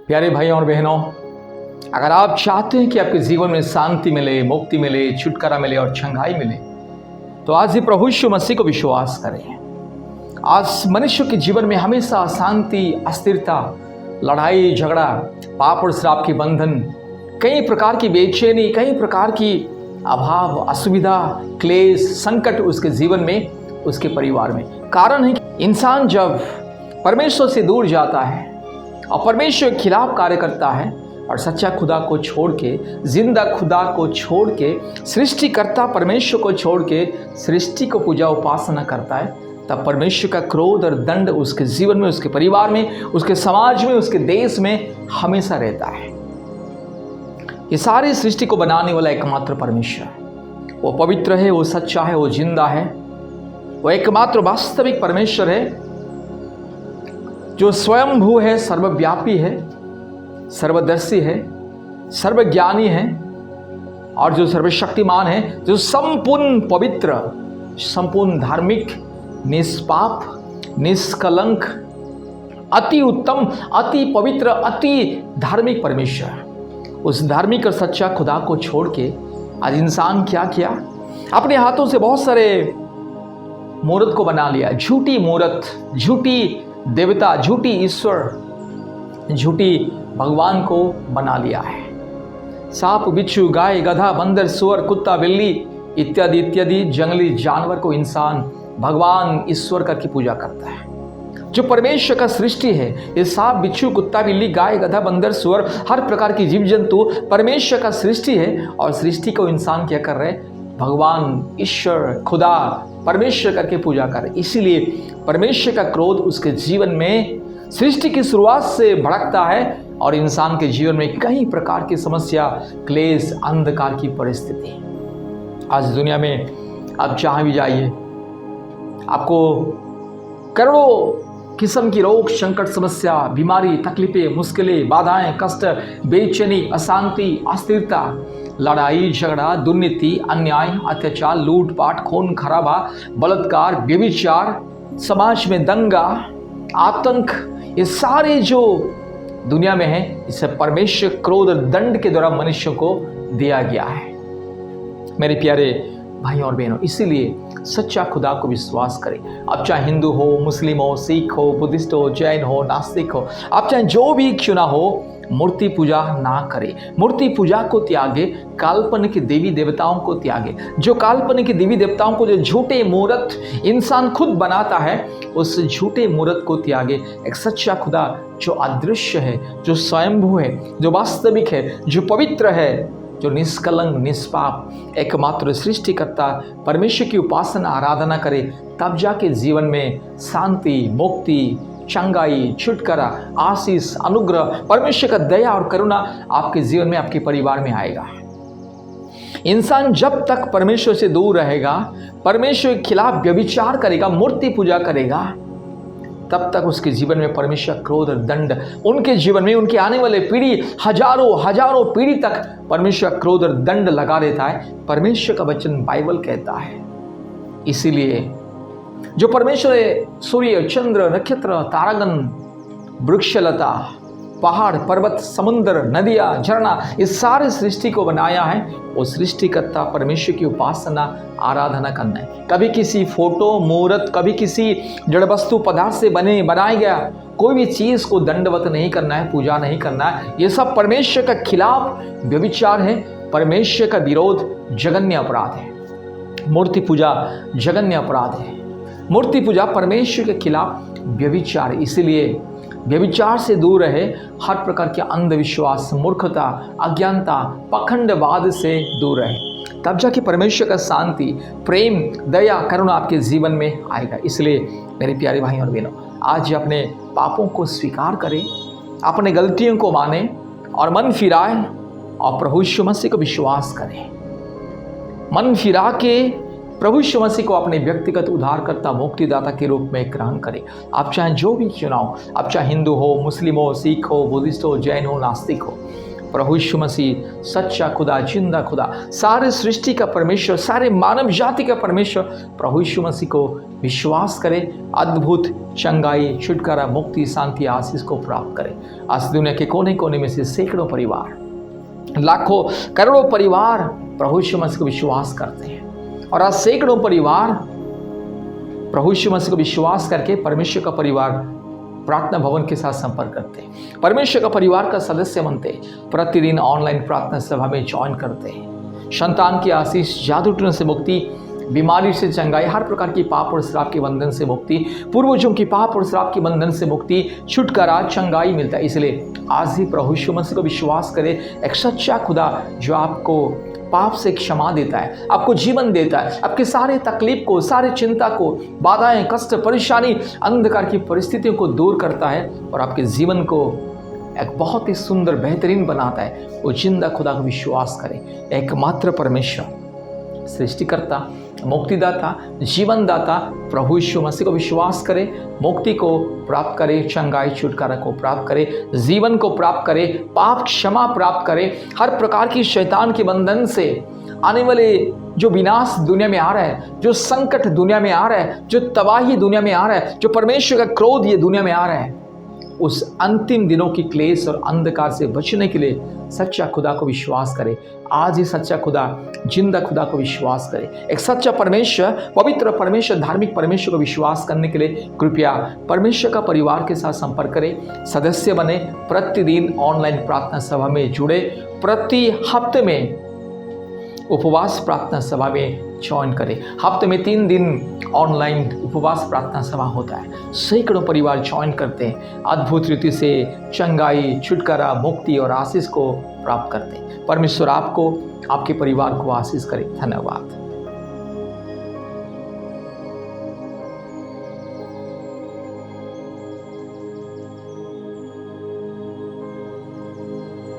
प्यारे भाइयों और बहनों, अगर आप चाहते हैं कि आपके जीवन में शांति मिले, मुक्ति मिले, छुटकारा मिले और छंगाई मिले, तो आज ही प्रभु यीशु मसीह को विश्वास करें। आज मनुष्य के जीवन में हमेशा अशांति, अस्थिरता, लड़ाई झगड़ा, पाप और श्राप के बंधन, कई प्रकार की बेचैनी, कई प्रकार की अभाव, असुविधा, क्लेश, संकट उसके जीवन में, उसके परिवार में। कारण है कि इंसान जब परमेश्वर से दूर जाता है और परमेश्वर के खिलाफ कार्य करता है और सच्चा खुदा को छोड़ के, जिंदा खुदा को छोड़ के, सृष्टिकर्ता परमेश्वर को छोड़ के सृष्टि को पूजा उपासना करता है, तब परमेश्वर का क्रोध और दंड उसके जीवन में, उसके परिवार में, उसके समाज में, उसके देश में हमेशा रहता है। ये सारी सृष्टि को बनाने वाला एकमात्र परमेश्वर है। वो पवित्र है, वो सच्चा है, वो जिंदा है, वो एकमात्र वास्तविक परमेश्वर है जो स्वयंभू है, सर्वव्यापी है, सर्वदर्शी है, सर्वज्ञानी है और जो सर्वशक्तिमान है, जो संपूर्ण पवित्र, संपूर्ण धार्मिक, निष्पाप, निष्कलंक, अति उत्तम, अति पवित्र, अति धार्मिक परमेश्वर है। उस धार्मिक और सच्चा खुदा को छोड़ के आज इंसान क्या किया? अपने हाथों से बहुत सारे मूर्त को बना लिया। झूठी मूर्त, झूठी देवता, झूठी ईश्वर, झूठी भगवान को बना लिया है। सांप, बिच्छू, गाय, गधा, बंदर, सुअर, कुत्ता, बिल्ली इत्यादि इत्यादि जंगली जानवर को इंसान भगवान, ईश्वर करके पूजा करता है। जो परमेश्वर का सृष्टि है, ये सांप, बिच्छू, कुत्ता, बिल्ली, गाय, गधा, बंदर, सुअर, हर प्रकार की जीव जंतु परमेश्वर का सृष्टि है और सृष्टि को इंसान क्या कर रहे हैं? भगवान, ईश्वर, खुदा, परमेश्वर करके पूजा कर रहे। इसीलिए परमेश्वर का क्रोध उसके जीवन में सृष्टि की शुरुआत से भड़कता है और इंसान के जीवन में कई प्रकार की समस्या, क्लेश, अंधकार की परिस्थिति। आज दुनिया में आप जहाँ भी जाइए, आपको करोड़ों किस्म की रोग, संकट, समस्या, बीमारी, तकलीफें, मुश्किलें, बाधाएं, कष्ट, बेचैनी, अशांति, अस्थिरता, लड़ाई झगड़ा, दुर्नीति, अन्याय, अत्याचार, लूटपाट, खून खराबा, बलात्कार, व्यभिचार, समाज में दंगा, आतंक, ये सारे जो दुनिया में है, इसे परमेश्वर क्रोध और दंड के द्वारा मनुष्य को दिया गया है। मेरे प्यारे भाइयों और बहनों, इसीलिए सच्चा खुदा को विश्वास करें। आप चाहे हिंदू हो, मुस्लिम हो, सिख हो, बुद्धिस्ट हो, जैन हो, नास्तिक हो, आप चाहे जो भी क्यों ना हो, मूर्ति पूजा ना करें। मूर्ति पूजा को त्यागे, काल्पनिक देवी देवताओं को त्यागे। जो काल्पनिक देवी देवताओं को, जो झूठे मूर्त इंसान खुद बनाता है, उस झूठे मूर्त को त्यागे। एक सच्चा खुदा जो अदृश्य है, जो स्वयंभू है, जो वास्तविक है, जो पवित्र है, जो निष्कलंक, निष्पाप, एकमात्र सृष्टिकर्ता परमेश्वर की उपासना, आराधना करे, तब जाके जीवन में शांति, मुक्ति, चंगाई, छुटकारा, आशीष, अनुग्रह, परमेश्वर का दया और करुणा आपके जीवन में, आपके परिवार में आएगा। इंसान जब तक परमेश्वर से दूर रहेगा, परमेश्वर के खिलाफ व्यभिचार करेगा, मूर्ति पूजा करेगा, तब तक उसके जीवन में परमेश्वर क्रोध और दंड, उनके जीवन में, उनके आने वाले पीढ़ी, हजारों पीढ़ी तक परमेश्वर क्रोध और दंड लगा देता है। परमेश्वर का वचन बाइबल कहता है। इसीलिए जो परमेश्वर सूर्य, चंद्र, नक्षत्र, तारागण, वृक्षलता, पहाड़, पर्वत, समुद्र, नदियाँ, झरना, इस सारे सृष्टि को बनाया है, वो सृष्टिकर्ता परमेश्वर की उपासना, आराधना करना है। कभी किसी फोटो, मूर्त, कभी किसी जड़ वस्तु पदार्थ से बनाया गया कोई भी चीज़ को दंडवत नहीं करना है, पूजा नहीं करना है। ये सब परमेश्वर का खिलाफ व्यभिचार है, परमेश्वर का विरोध जघन्य अपराध है। मूर्ति पूजा जघन्य अपराध है। मूर्ति पूजा परमेश्वर के खिलाफ व्यभिचार। इसीलिए व्यभिचार से दूर रहे, हर प्रकार के अंधविश्वास, मूर्खता, अज्ञानता, पाखंडवाद से दूर रहे, तब जाके परमेश्वर का शांति, प्रेम, दया, करुणा आपके जीवन में आएगा। इसलिए मेरे प्यारे भाई और बहनों, आज अपने पापों को स्वीकार करें, अपने गलतियों को माने और मन फिराए और प्रभु यीशु मसीह को विश्वास करें। मन फिरा के प्रभु यीशु मसीह को अपने व्यक्तिगत उद्धारकर्ता, मुक्तिदाता के रूप में ग्रहण करें। आप चाहे जो भी चुनाव, आप चाहे हिंदू हो, मुस्लिम हो, सिख हो, बुद्धिस्ट हो, जैन हो, नास्तिक हो, प्रभु यीशु मसीह सच्चा खुदा, जिंदा खुदा, सारे सृष्टि का परमेश्वर, सारे मानव जाति का परमेश्वर, प्रभु यीशु मसीह को विश्वास करें। अद्भुत चंगाई, छुटकारा, मुक्ति, शांति, आशीष को प्राप्त करें। आज दुनिया के कोने कोने में से सैकड़ों परिवार, लाखों करोड़ों परिवार प्रभु यीशु मसीह को विश्वास करते हैं, और आज सैकड़ों परिवार प्रभु यीशु मसीह को विश्वास करके परमेश्वर का परिवार प्रार्थना भवन के साथ संपर्क करते हैं, परमेश्वर का परिवार का सदस्य बनते हैं, प्रतिदिन ऑनलाइन प्रार्थना सभा में ज्वाइन करते हैं। संतान की आशीष, जादू टूटने से मुक्ति, बीमारी से चंगाई, हर प्रकार की पाप और श्राप के बंधन से मुक्ति, पूर्वजों की पाप और श्राप के बंधन से मुक्ति, छुटकारा, चंगाई मिलता है। इसलिए आज ही प्रभु यीशु मसीह को विश्वास करें, एक सच्चा खुदा जो आपको पाप से क्षमा देता है, आपको जीवन देता है, आपके सारे तकलीफ को, सारे चिंता को, बाधाएं, कष्ट, परेशानी, अंधकार की परिस्थितियों को दूर करता है और आपके जीवन को एक बहुत ही सुंदर, बेहतरीन बनाता है। वो जिंदा खुदा को विश्वास करें, एकमात्र परमेश्वर, सृष्टिकर्ता, मुक्तिदाता, जीवनदाता प्रभु यीशु मसीह को विश्वास करें, मुक्ति को प्राप्त करें, चंगाई, छुटकारा को प्राप्त करें, जीवन को प्राप्त करें, पाप क्षमा प्राप्त करें, हर प्रकार की शैतान के बंधन से आने वाले जो विनाश दुनिया में आ रहा है, जो संकट दुनिया में आ रहा है, जो तबाही दुनिया में आ रहा है, जो परमेश्वर का क्रोध ये दुनिया में आ रहा है, उस अंतिम दिनों की क्लेश और अंधकार से बचने के लिए सच्चा खुदा को विश्वास करें। आज ही सच्चा खुदा, जिंदा खुदा को विश्वास करें। एक सच्चा परमेश्वर, पवित्र परमेश्वर, धार्मिक परमेश्वर को विश्वास करने के लिए कृपया परमेश्वर का परिवार के साथ संपर्क करें, सदस्य बने, प्रतिदिन ऑनलाइन प्रार्थना सभा में जुड़े, प्रति हफ्ते में उपवास प्रार्थना सभा में ज्वाइन करें। हफ्ते में 3 दिन ऑनलाइन उपवास प्रार्थना सभा होता है, सैकड़ों परिवार ज्वाइन करते हैं, अद्भुत रीति से चंगाई, छुटकारा, मुक्ति और आशीष को प्राप्त करते हैं। परमेश्वर आपको, आपके परिवार को आशीष करे। धन्यवाद।